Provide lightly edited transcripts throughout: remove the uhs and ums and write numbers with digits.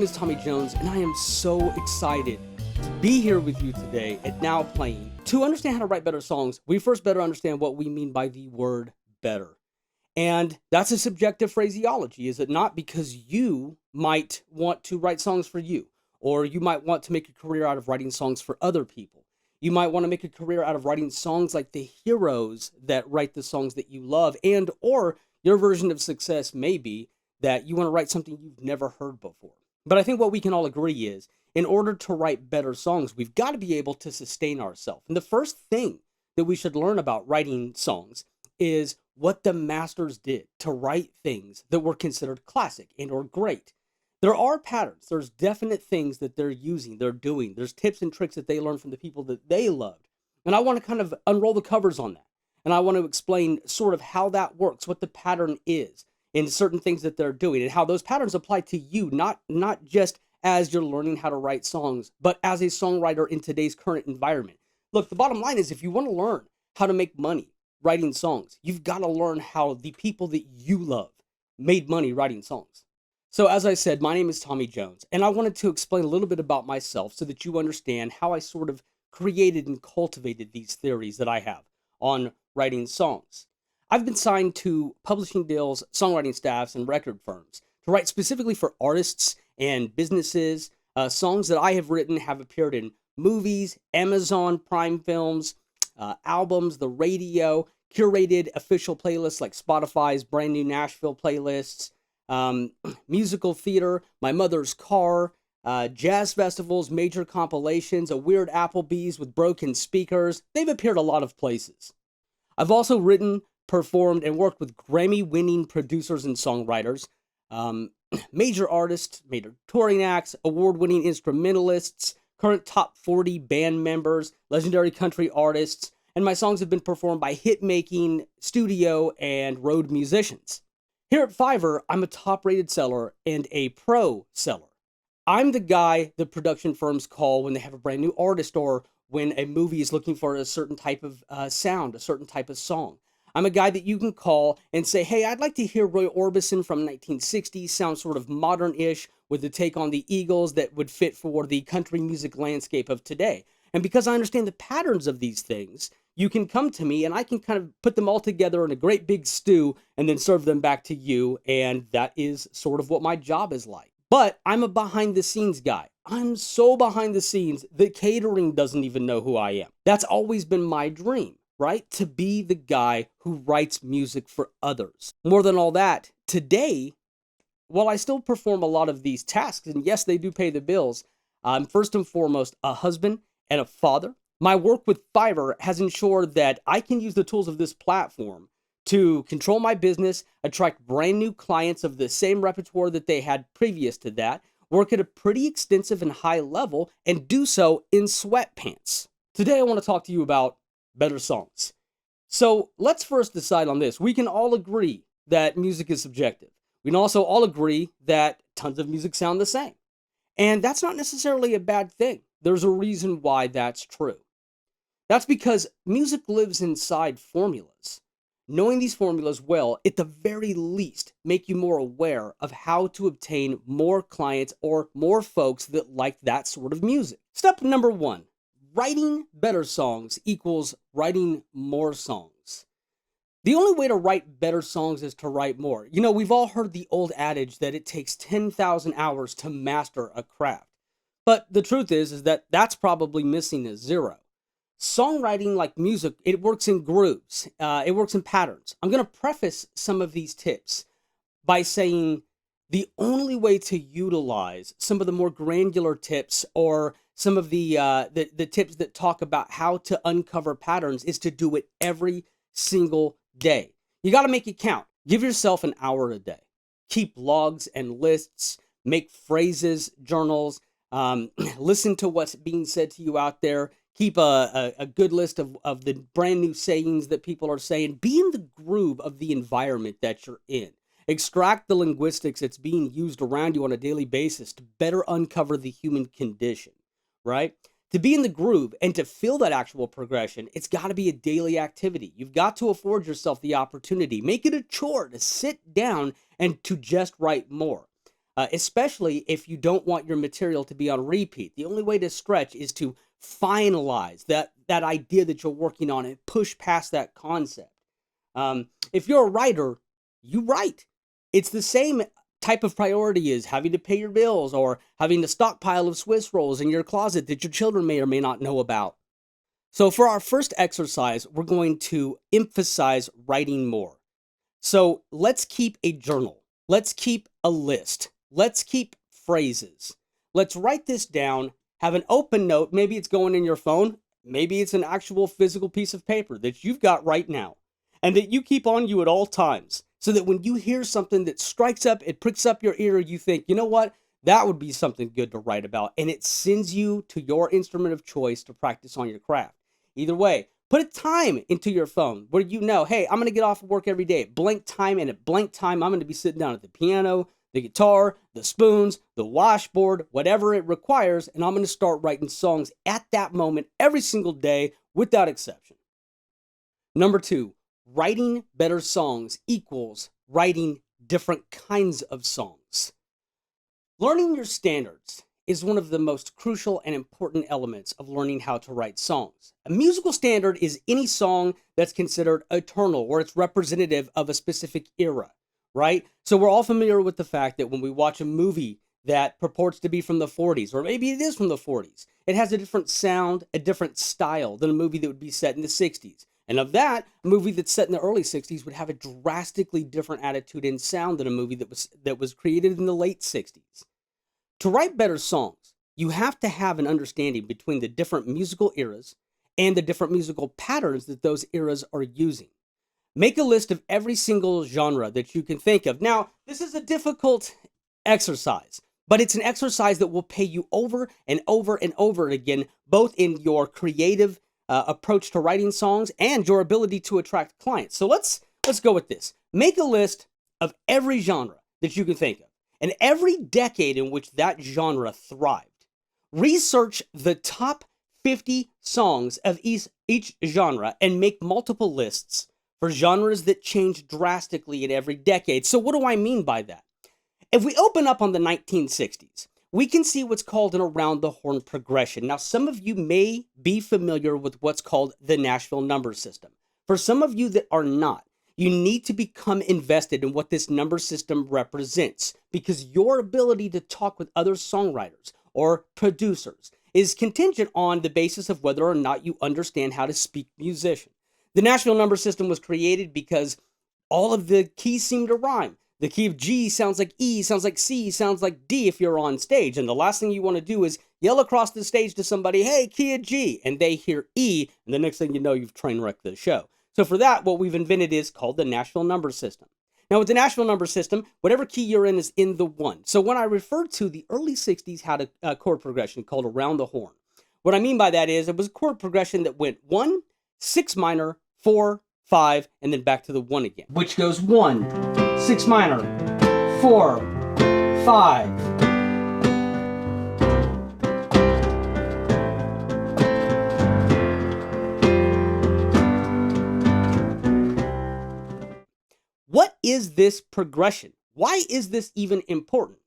name is Tommy Jones, and I am so excited to be here with you today at Now Playing. To understand how to write better songs, we first better understand what we mean by the word better. And that's a subjective phraseology, is it not? Because you might want to write songs for you, or you might want to make a career out of writing songs for other people. You might want to make a career out of writing songs like the heroes that write the songs that you love, and or your version of success may be that you want to write something you've never heard before. But I think what we can all agree is, in order to write better songs, we've got to be able to sustain ourselves. And the first thing that we should learn about writing songs is what the masters did to write things that were considered classic and or great. There are patterns. There's definite things that they're using, they're doing. There's tips and tricks that they learned from the people that they loved. And I want to kind of unroll the covers on that. And I want to explain sort of how that works, what the pattern is in certain things that they're doing, and how those patterns apply to you, not just as you're learning how to write songs, but as a songwriter in today's current environment. Look, the bottom line is, if you want to learn how to make money writing songs, you've got to learn how the people that you love made money writing songs. So as I said, my name is Tommy Jones, and I wanted to explain a little bit about myself so that you understand how I sort of created and cultivated these theories that I have on writing songs. I've been signed to publishing deals, songwriting staffs, and record firms to write specifically for artists and businesses. Songs that I have written have appeared in movies, Amazon Prime films, albums, the radio, curated official playlists like Spotify's brand new Nashville playlists, musical theater, My Mother's Car, jazz festivals, major compilations, a weird Applebee's with broken speakers. They've appeared a lot of places. I've also written, performed, and worked with Grammy-winning producers and songwriters, major artists, major touring acts, award-winning instrumentalists, current top 40 band members, legendary country artists, and my songs have been performed by hit-making, studio, and road musicians. Here at Fiverr, I'm a top-rated seller and a pro seller. I'm the guy that production firms call when they have a brand new artist or when a movie is looking for a certain type of sound, a certain type of song. I'm a guy that you can call and say, hey, I'd like to hear Roy Orbison from 1960s, sound sort of modern-ish with a take on the Eagles that would fit for the country music landscape of today. And because I understand the patterns of these things, you can come to me and I can kind of put them all together in a great big stew and then serve them back to you. And that is sort of what my job is like. But I'm a behind-the-scenes guy. I'm so behind the scenes that catering doesn't even know who I am. That's always been my dream, right? To be the guy who writes music for others. More than all that, today, while I still perform a lot of these tasks, and yes, they do pay the bills, I'm first and foremost a husband and a father. My work with Fiverr has ensured that I can use the tools of this platform to control my business, attract brand new clients of the same repertoire that they had previous to that, work at a pretty extensive and high level, and do so in sweatpants. Today, I want to talk to you about better songs. So let's first decide on this. We can all agree that music is subjective. We can also all agree that tons of music sound the same. And that's not necessarily a bad thing. There's a reason why that's true. That's because music lives inside formulas. Knowing these formulas well, at the very least, make you more aware of how to obtain more clients or more folks that like that sort of music. Step number 1, writing better songs equals writing more songs. The only way to write better songs is to write more. You know, we've all heard the old adage that it takes 10,000 hours to master a craft. But the truth is that that's probably missing a zero. Songwriting, like music, it works in grooves. It works in patterns. I'm going to preface some of these tips by saying the only way to utilize some of the more granular tips or some of the tips that talk about how to uncover patterns is to do it every single day. You got to make it count. Give yourself an hour a day. Keep logs and lists. Make phrases, journals. Listen to what's being said to you out there. Keep a good list of the brand new sayings that people are saying. Be in the groove of the environment that you're in. Extract the linguistics that's being used around you on a daily basis to better uncover the human condition, right? To be in the groove and to feel that actual progression, it's got to be a daily activity. You've got to afford yourself the opportunity. Make it a chore to sit down and to just write more. especially if you don't want your material to be on repeat. The only way to stretch is to finalize that idea that you're working on and push past that concept. If you're a writer, you write. It's the same type of priority as having to pay your bills or having a stockpile of Swiss rolls in your closet that your children may or may not know about. So for our first exercise, we're going to emphasize writing more. So let's keep a journal. Let's keep a list. Let's keep phrases. Let's write this down, have an open note. Maybe it's going in your phone. Maybe it's an actual physical piece of paper that you've got right now and that you keep on you at all times, so that when you hear something that strikes up, it pricks up your ear, you think, you know what, that would be something good to write about. And it sends you to your instrument of choice to practice on your craft. Either way, put a time into your phone where you know, hey, I'm going to get off of work every day at blank time, and at blank time, I'm going to be sitting down at the piano, the guitar, the spoons, the washboard, whatever it requires, and I'm going to start writing songs at that moment every single day without exception. Number 2, writing better songs equals writing different kinds of songs. Learning your standards is one of the most crucial and important elements of learning how to write songs. A musical standard is any song that's considered eternal or it's representative of a specific era, right? So we're all familiar with the fact that when we watch a movie that purports to be from the 40s, or maybe it is from the 40s, it has a different sound, a different style than a movie that would be set in the 60s. And of that, a movie that's set in the early 60s would have a drastically different attitude and sound than a movie that was created in the late 60s. To write better songs, you have to have an understanding between the different musical eras and the different musical patterns that those eras are using. Make a list of every single genre that you can think of. Now, this is a difficult exercise, but it's an exercise that will pay you over and over and over again, both in your creative approach to writing songs and your ability to attract clients. So let's go with this. Make a list of every genre that you can think of and every decade in which that genre thrived. Research the top 50 songs of each genre and make multiple lists for genres that change drastically in every decade. So what do I mean by that? If we open up on the 1960s, we can see what's called an around the horn progression. Now, some of you may be familiar with what's called the Nashville number system. For some of you that are not, you need to become invested in what this number system represents, because your ability to talk with other songwriters or producers is contingent on the basis of whether or not you understand how to speak musician. The Nashville number system was created because all of the keys seem to rhyme. The key of G sounds like E, sounds like C, sounds like D if you're on stage. And the last thing you want to do is yell across the stage to somebody, hey, key of G, and they hear E, and the next thing you know, you've train wrecked the show. So for that, what we've invented is called the Nashville number system. Now with the Nashville number system, whatever key you're in is in the one. So when I refer to the early 60s had a chord progression called around the horn, what I mean by that is it was a chord progression that went 1, 6 minor, 4, 5, and then back to the 1 again, which goes 1, 6 minor, 4, 5. What is this progression? Why is this even important?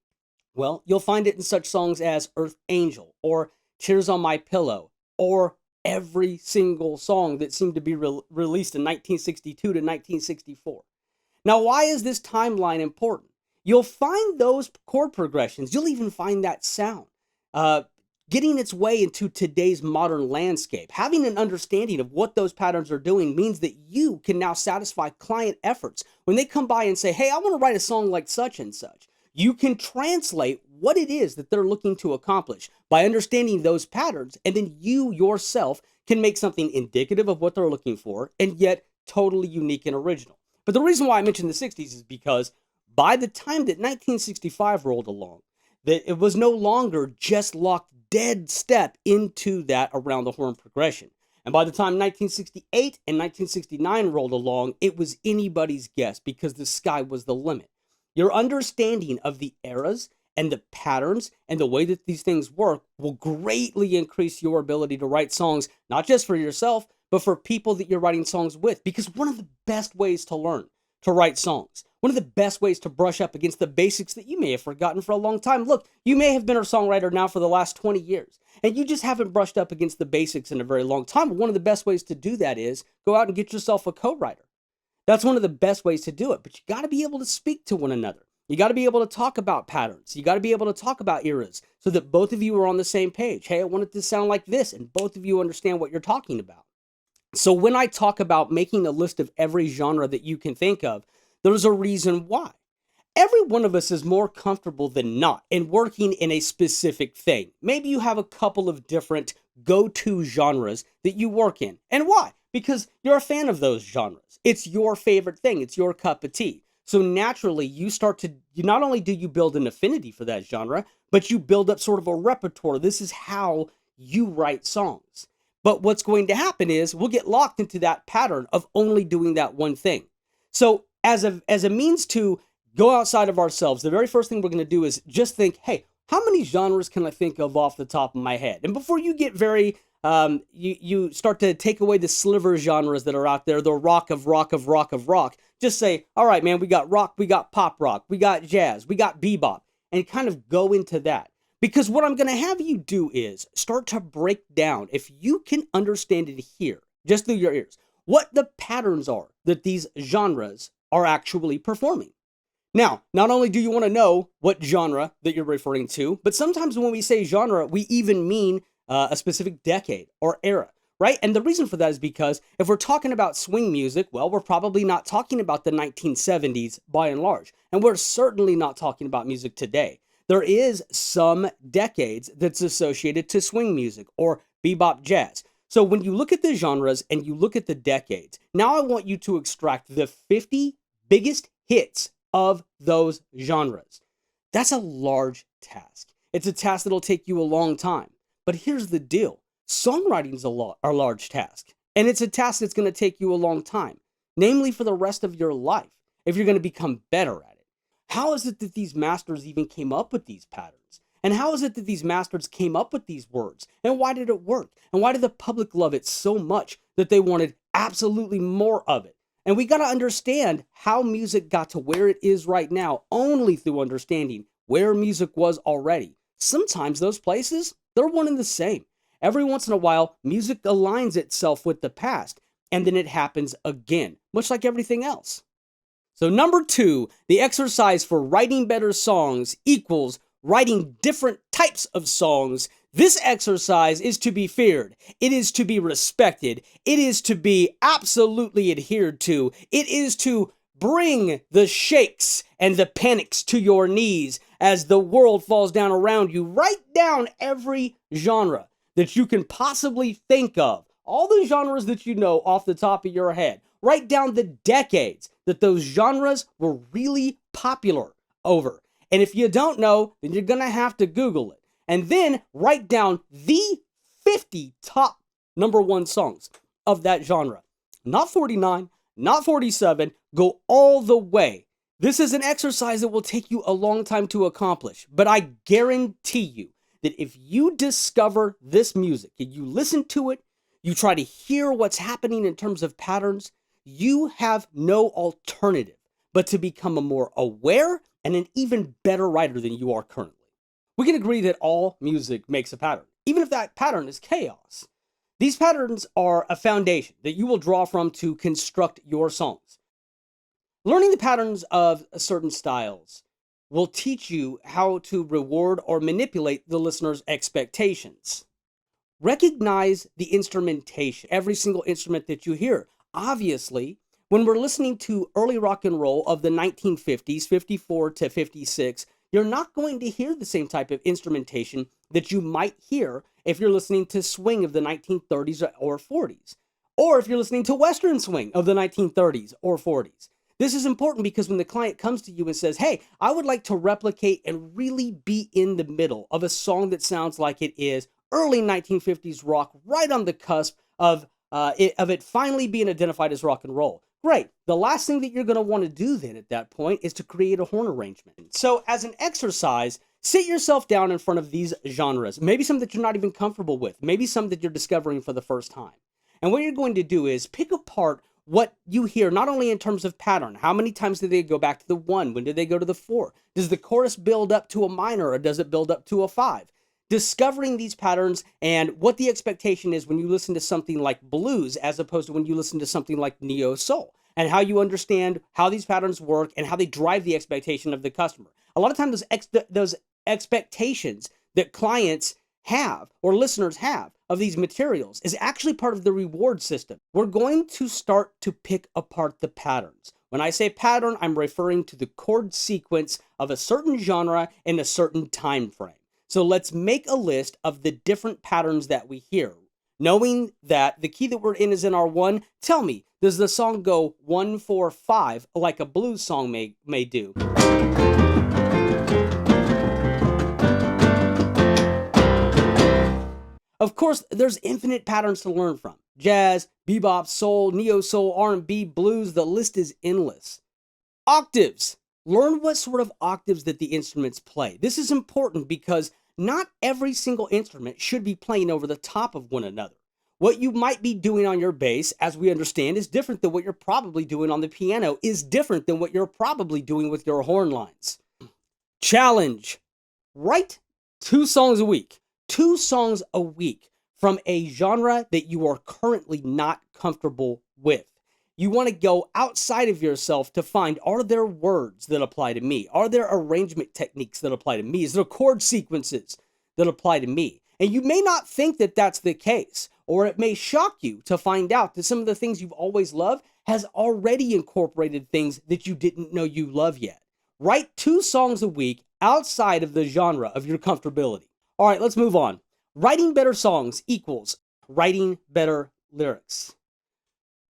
Well, you'll find it in such songs as Earth Angel or Tears on My Pillow, or every single song that seemed to be released in 1962 to 1964. Now, why is this timeline important? You'll find those chord progressions, you'll even find that sound getting its way into today's modern landscape. Having an understanding of what those patterns are doing means that you can now satisfy client efforts. When they come by and say, hey, I want to write a song like such and such, you can translate what it is that they're looking to accomplish by understanding those patterns, and then you yourself can make something indicative of what they're looking for and yet totally unique and original. But the reason why I mentioned the 60s is because by the time that 1965 rolled along, that it was no longer just locked dead step into that around the horn progression. And by the time 1968 and 1969 rolled along, it was anybody's guess because the sky was the limit. Your understanding of the eras and the patterns and the way that these things work will greatly increase your ability to write songs, not just for yourself, but for people that you're writing songs with. Because one of the best ways to learn to write songs, One of the best ways to brush up against the basics that you may have forgotten for a long time. Look, you may have been a songwriter now for the last 20 years, and you just haven't brushed up against the basics in a very long time. One of the best ways to do that is go out and get yourself a co-writer. That's one of the best ways to do it, but you got to be able to speak to one another. You got to be able to talk about patterns. You got to be able to talk about eras so that both of you are on the same page. Hey, I want it to sound like this, and both of you understand what you're talking about. So when I talk about making a list of every genre that you can think of, there's a reason why. Every one of us is more comfortable than not in working in a specific thing. Maybe you have a couple of different go-to genres that you work in. And why? Because you're a fan of those genres. It's your favorite thing. It's your cup of tea. So naturally, you not only do you build an affinity for that genre, but you build up sort of a repertoire. This is how you write songs. But what's going to happen is we'll get locked into that pattern of only doing that one thing. So as a means to go outside of ourselves, the very first thing we're going to do is just think, hey, how many genres can I think of off the top of my head? And before you get very, you start to take away the sliver genres that are out there, the rock of rock of rock of rock, just say, all right, man, we got rock, we got pop rock, we got jazz, we got bebop, and kind of go into that. Because what I'm going to have you do is start to break down, if you can understand it here, just through your ears, what the patterns are that these genres are actually performing. Now, not only do you want to know what genre that you're referring to, but sometimes when we say genre, we even mean a specific decade or era, right? And the reason for that is because if we're talking about swing music, well, we're probably not talking about the 1970s by and large. And we're certainly not talking about music today. There is some decades that's associated to swing music or bebop jazz. So when you look at the genres and you look at the decades, now I want you to extract the 50 biggest hits of those genres. That's a large task. It's a task that'll take you a long time. But here's the deal. Songwriting is a large task. And it's a task that's going to take you a long time. Namely for the rest of your life, if you're going to become better at it. How is it that these masters even came up with these patterns? And how is it that these masters came up with these words? And why did it work? And why did the public love it so much that they wanted absolutely more of it? And we got to understand how music got to where it is right now only through understanding where music was already. Sometimes those places, they're one and the same. Every once in a while, music aligns itself with the past, and then it happens again, much like everything else. So number 2, the exercise for writing better songs equals writing different types of songs. This exercise is to be feared. It is to be respected. It is to be absolutely adhered to. It is to bring the shakes and the panics to your knees as the world falls down around you. Write down every genre that you can possibly think of. All the genres that you know off the top of your head. Write down the decades that those genres were really popular over. And if you don't know, then you're going to have to Google it. And then write down the 50 top number 1 songs of that genre. Not 49, not 47, go all the way. This is an exercise that will take you a long time to accomplish, but I guarantee you that if you discover this music and you listen to it, you try to hear what's happening in terms of patterns, you have no alternative but to become a more aware and an even better writer than you are currently. We can agree that all music makes a pattern, even if that pattern is chaos. These patterns are a foundation that you will draw from to construct your songs. Learning the patterns of certain styles will teach you how to reward or manipulate the listener's expectations. Recognize the instrumentation, every single instrument that you hear. Obviously, when we're listening to early rock and roll of the 1950s, 54 to 56, you're not going to hear the same type of instrumentation that you might hear if you're listening to swing of the 1930s or 40s, or if you're listening to Western swing of the 1930s or 40s. This is important because when the client comes to you and says, hey, I would like to replicate and really be in the middle of a song that sounds like it is early 1950s rock, right on the cusp of it finally being identified as rock and roll. Great. The last thing that you're going to want to do then at that point is to create a horn arrangement. So as an exercise, sit yourself down in front of these genres, maybe some that you're not even comfortable with, maybe some that you're discovering for the first time. And what you're going to do is pick apart what you hear, not only in terms of pattern, how many times did they go back to the 1? When did they go to the 4? Does the chorus build up to a minor or does it build up to a 5? Discovering these patterns and what the expectation is when you listen to something like blues as opposed to when you listen to something like neo soul, and how you understand how these patterns work and how they drive the expectation of the customer. A lot of times those expectations that clients have or listeners have of these materials is actually part of the reward system. We're going to start to pick apart the patterns. When I say pattern, I'm referring to the chord sequence of a certain genre in a certain time frame. So let's make a list of the different patterns that we hear. Knowing that the key that we're in is in our 1, tell me, does the song go 1, 4, 5 like a blues song may do? Of course, there's infinite patterns to learn from. Jazz, bebop, soul, neo soul, R&B, blues, the list is endless. Octaves. Learn what sort of octaves that the instruments play. This is important because not every single instrument should be playing over the top of one another. What you might be doing on your bass, as we understand, is different than what you're probably doing on the piano, is different than what you're probably doing with your horn lines. Challenge. Write 2 songs a week. 2 songs a week from a genre that you are currently not comfortable with. You want to go outside of yourself to find, are there words that apply to me? Are there arrangement techniques that apply to me? Is there chord sequences that apply to me? And you may not think that that's the case, or it may shock you to find out that some of the things you've always loved has already incorporated things that you didn't know you love yet. Write 2 songs a week outside of the genre of your comfortability. All right, let's move on. Writing better songs equals writing better lyrics.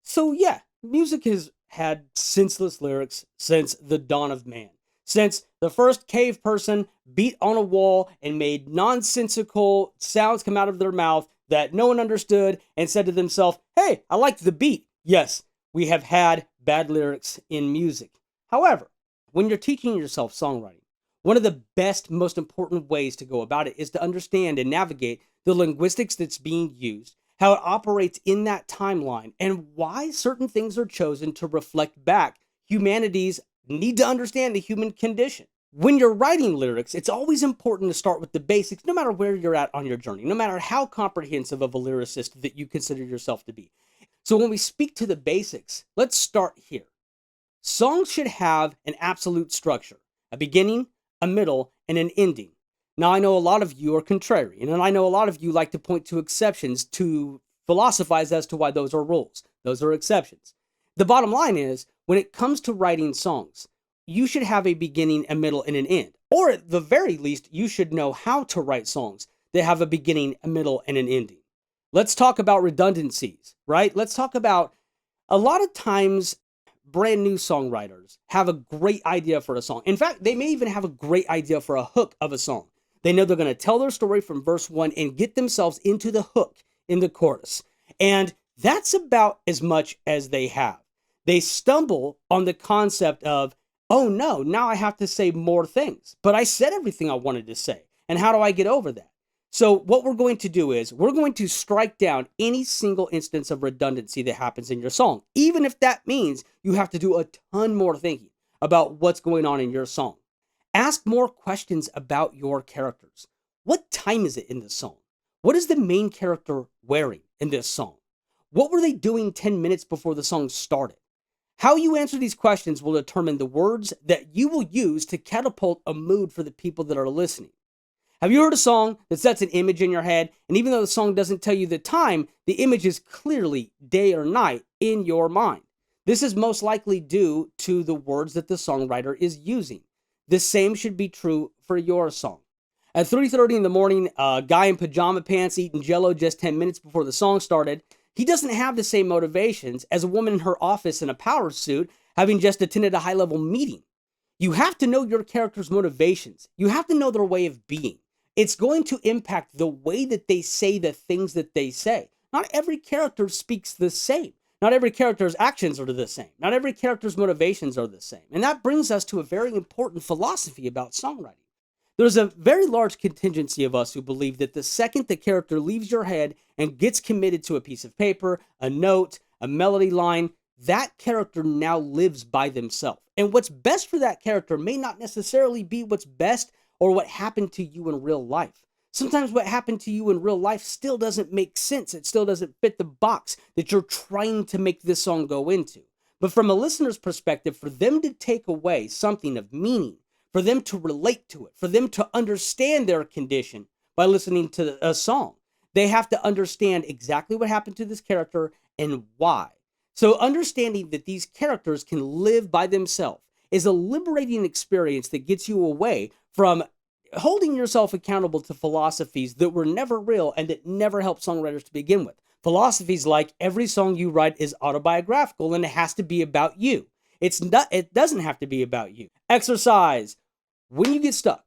So yeah, music has had senseless lyrics since the dawn of man. Since the first cave person beat on a wall and made nonsensical sounds come out of their mouth that no one understood and said to themselves, hey, I liked the beat. Yes, we have had bad lyrics in music. However, when you're teaching yourself songwriting, one of the best, most important ways to go about it is to understand and navigate the linguistics that's being used, how it operates in that timeline, and why certain things are chosen to reflect back humanity's need to understand the human condition. When you're writing lyrics, it's always important to start with the basics, no matter where you're at on your journey, no matter how comprehensive of a lyricist that you consider yourself to be. So when we speak to the basics, let's start here. Songs should have an absolute structure, a beginning, a middle, and an ending. Now, I know a lot of you are contrarian, and I know a lot of you like to point to exceptions to philosophize as to why those are rules. Those are exceptions. The bottom line is, when it comes to writing songs, you should have a beginning, a middle, and an end. Or at the very least, you should know how to write songs that have a beginning, a middle, and an ending. Let's talk about redundancies, right? Let's talk about, a lot of times, brand new songwriters have a great idea for a song. In fact, they may even have a great idea for a hook of a song. They know they're going to tell their story from verse 1 and get themselves into the hook in the chorus. And that's about as much as they have. They stumble on the concept of, oh no, now I have to say more things. But I said everything I wanted to say. And how do I get over that? So what we're going to do is we're going to strike down any single instance of redundancy that happens in your song, even if that means you have to do a ton more thinking about what's going on in your song. Ask more questions about your characters. What time is it in this song? What is the main character wearing in this song? What were they doing 10 minutes before the song started? How you answer these questions will determine the words that you will use to catapult a mood for the people that are listening. Have you heard a song that sets an image in your head, and even though the song doesn't tell you the time, the image is clearly day or night in your mind? This is most likely due to the words that the songwriter is using. The same should be true for your song. At 3:30 in the morning, a guy in pajama pants eating Jell-O just 10 minutes before the song started, he doesn't have the same motivations as a woman in her office in a power suit having just attended a high-level meeting. You have to know your character's motivations. You have to know their way of being. It's going to impact the way that they say the things that they say. Not every character speaks the same. Not every character's actions are the same. Not every character's motivations are the same. And that brings us to a very important philosophy about songwriting. There's a very large contingency of us who believe that the second the character leaves your head and gets committed to a piece of paper, a note, a melody line, that character now lives by themselves. And what's best for that character may not necessarily be what's best or what happened to you in real life. Sometimes what happened to you in real life still doesn't make sense. It still doesn't fit the box that you're trying to make this song go into. But from a listener's perspective, for them to take away something of meaning, for them to relate to it, for them to understand their condition by listening to a song, they have to understand exactly what happened to this character and why. So understanding that these characters can live by themselves is a liberating experience that gets you away from holding yourself accountable to philosophies that were never real and that never helped songwriters to begin with. Philosophies like every song you write is autobiographical and it has to be about you. It doesn't have to be about you. Exercise. When you get stuck,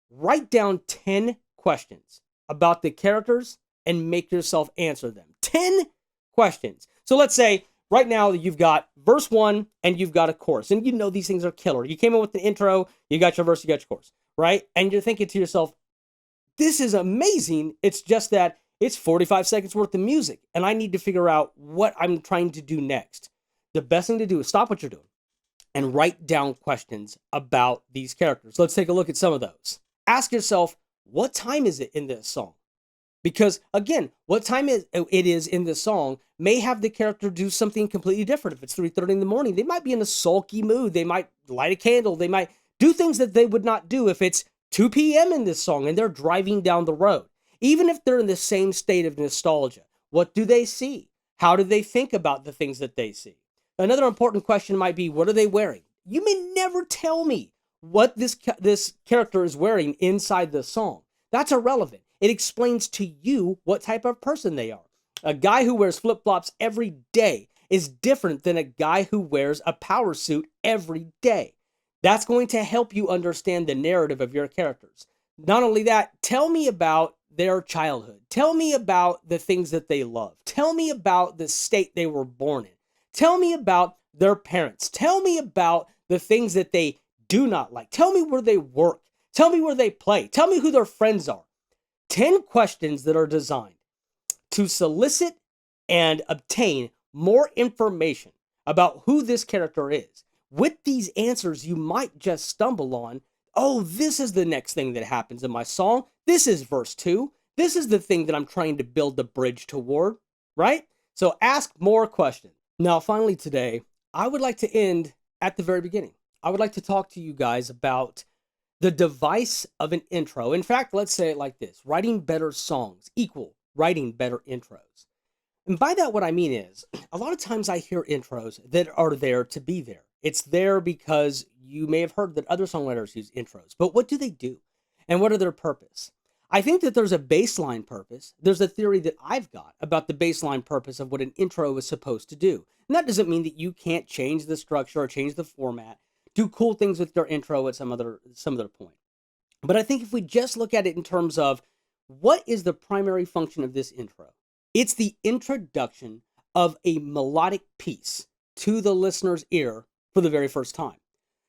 write down 10 questions about the characters and make yourself answer them. 10 questions. So let's say right now you've got verse 1 and you've got a chorus. And you know these things are killer. You came in with the intro, you got your verse, you got your chorus, right? And you're thinking to yourself, this is amazing. It's just that it's 45 seconds worth of music and I need to figure out what I'm trying to do next. The best thing to do is stop what you're doing and write down questions about these characters. Let's take a look at some of those. Ask yourself, what time is it in this song? Because again, what time it is in this song may have the character do something completely different. If it's 3:30 in the morning, they might be in a sulky mood. They might light a candle. They might do things that they would not do if it's 2 p.m. in this song and they're driving down the road. Even if they're in the same state of nostalgia, what do they see? How do they think about the things that they see? Another important question might be, what are they wearing? You may never tell me what this character is wearing inside the song. That's irrelevant. It explains to you what type of person they are. A guy who wears flip-flops every day is different than a guy who wears a power suit every day. That's going to help you understand the narrative of your characters. Not only that, tell me about their childhood. Tell me about the things that they love. Tell me about the state they were born in. Tell me about their parents. Tell me about the things that they do not like. Tell me where they work. Tell me where they play. Tell me who their friends are. 10 questions that are designed to solicit and obtain more information about who this character is. With these answers, you might just stumble on, oh, this is the next thing that happens in my song. This is verse 2. This is the thing that I'm trying to build the bridge toward, right? So ask more questions. Now, finally today, I would like to end at the very beginning. I would like to talk to you guys about the device of an intro. In fact, let's say it like this: writing better songs equal writing better intros. And by that, what I mean is, a lot of times I hear intros that are there to be there. It's there because you may have heard that other songwriters use intros, but what do they do? And what are their purpose? I think that there's a baseline purpose. There's a theory that I've got about the baseline purpose of what an intro is supposed to do. And that doesn't mean that you can't change the structure or change the format, do cool things with your intro at some other point. But I think if we just look at it in terms of what is the primary function of this intro, it's the introduction of a melodic piece to the listener's ear for the very first time.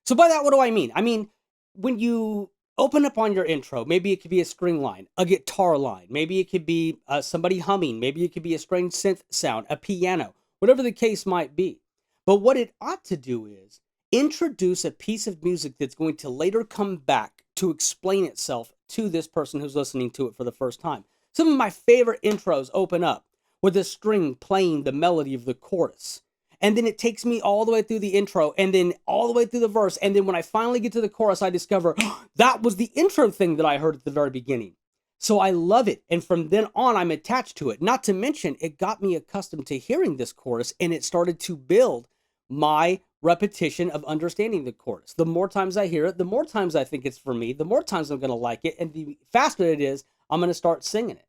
So by that, what do I mean? I mean, when you open up on your intro, maybe it could be a string line, a guitar line, maybe it could be somebody humming, maybe it could be a strange synth sound, a piano, whatever the case might be. But what it ought to do is introduce a piece of music that's going to later come back to explain itself to this person who's listening to it for the first time. Some of my favorite intros open up with a string playing the melody of the chorus. And then it takes me all the way through the intro and then all the way through the verse. And then when I finally get to the chorus, I discover that was the intro thing that I heard at the very beginning. So I love it. And from then on, I'm attached to it. Not to mention, it got me accustomed to hearing this chorus and it started to build my repetition of understanding the chorus. The more times I hear it, the more times I think it's for me, the more times I'm going to like it. And the faster it is, I'm going to start singing it,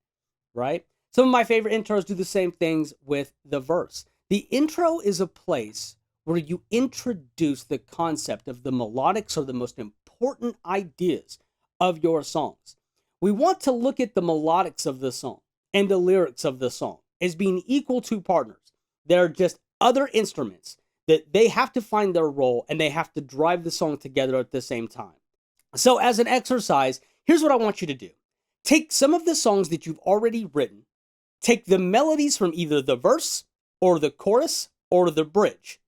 right? Some of my favorite intros do the same things with the verse. The intro is a place where you introduce the concept of the melodics or the most important ideas of your songs. We want to look at the melodics of the song and the lyrics of the song as being equal to partners. They're just other instruments that they have to find their role and they have to drive the song together at the same time. So as an exercise, here's what I want you to do. Take some of the songs that you've already written, take the melodies from either the verse or the chorus or the bridge,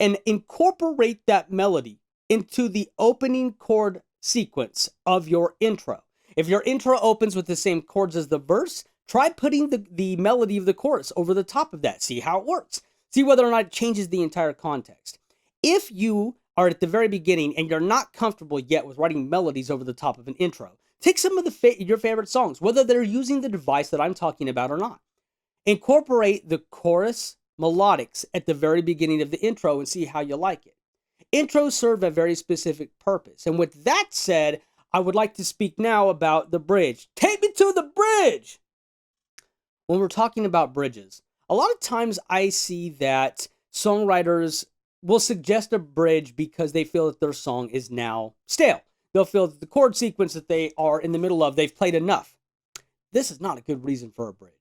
and incorporate that melody into the opening chord sequence of your intro. If your intro opens with the same chords as the verse, try putting the melody of the chorus over the top of that. See how it works. See whether or not it changes the entire context. If you are at the very beginning and you're not comfortable yet with writing melodies over the top of an intro, take some of your favorite songs, whether they're using the device that I'm talking about or not. Incorporate the chorus melodics at the very beginning of the intro and see how you like it. Intros serve a very specific purpose. And with that said, I would like to speak now about the bridge. Take me to the bridge! When we're talking about bridges, a lot of times I see that songwriters will suggest a bridge because they feel that their song is now stale. They'll feel that the chord sequence that they are in the middle of, they've played enough. This is not a good reason for a bridge.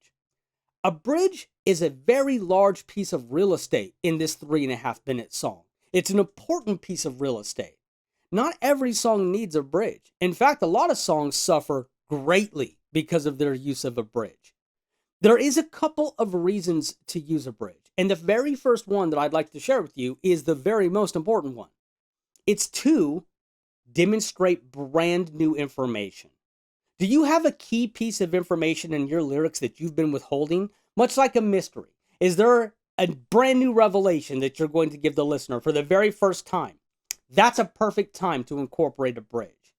A bridge is a very large piece of real estate in this 3.5-minute song. It's an important piece of real estate. Not every song needs a bridge. In fact, a lot of songs suffer greatly because of their use of a bridge. There is a couple of reasons to use a bridge. And the very first one that I'd like to share with you is the very most important one. It's to demonstrate brand new information. Do you have a key piece of information in your lyrics that you've been withholding? Much like a mystery. Is there a brand new revelation that you're going to give the listener for the very first time? That's a perfect time to incorporate a bridge.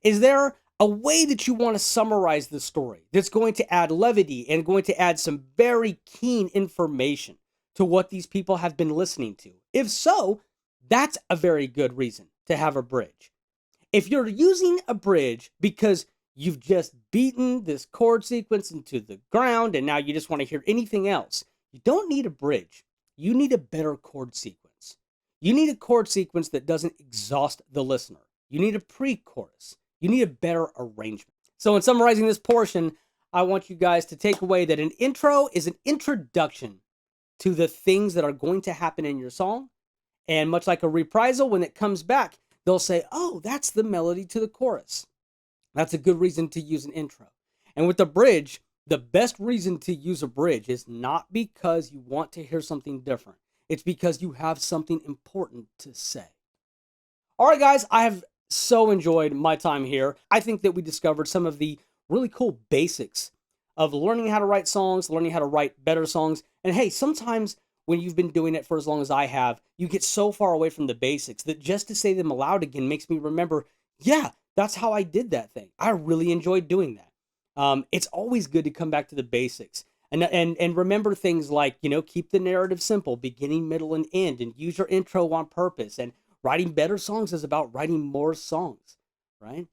Is there a way that you want to summarize the story that's going to add levity and going to add some very keen information to what these people have been listening to? If so, that's a very good reason to have a bridge. If you're using a bridge because you've just beaten this chord sequence into the ground and now you just want to hear anything else, you don't need a bridge. You need a better chord sequence. You need a chord sequence that doesn't exhaust the listener. You need a pre-chorus. You need a better arrangement. So in summarizing this portion, I want you guys to take away that an intro is an introduction to the things that are going to happen in your song. And much like a reprisal, when it comes back, they'll say, oh, that's the melody to the chorus. That's a good reason to use an intro. And with the bridge, the best reason to use a bridge is not because you want to hear something different. It's because you have something important to say. All right, guys, I have so enjoyed my time here. I think that we discovered some of the really cool basics of learning how to write songs, learning how to write better songs. And hey, sometimes when you've been doing it for as long as I have, you get so far away from the basics that just to say them aloud again makes me remember, yeah, that's how I did that thing. I really enjoyed doing that. It's always good to come back to the basics and remember things like, keep the narrative simple, beginning, middle, and end, and use your intro on purpose. And writing better songs is about writing more songs, right?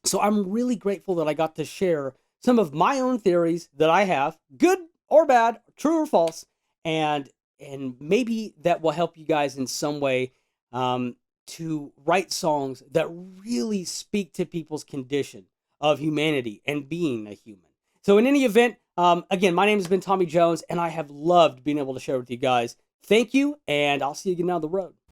So I'm really grateful that I got to share some of my own theories that I have, good or bad, true or false, and maybe that will help you guys in some way to write songs that really speak to people's condition of humanity and being a human. So in any event, again, my name has been Tommy Jones, and I have loved being able to share with you guys. Thank you, and I'll see you again down the road.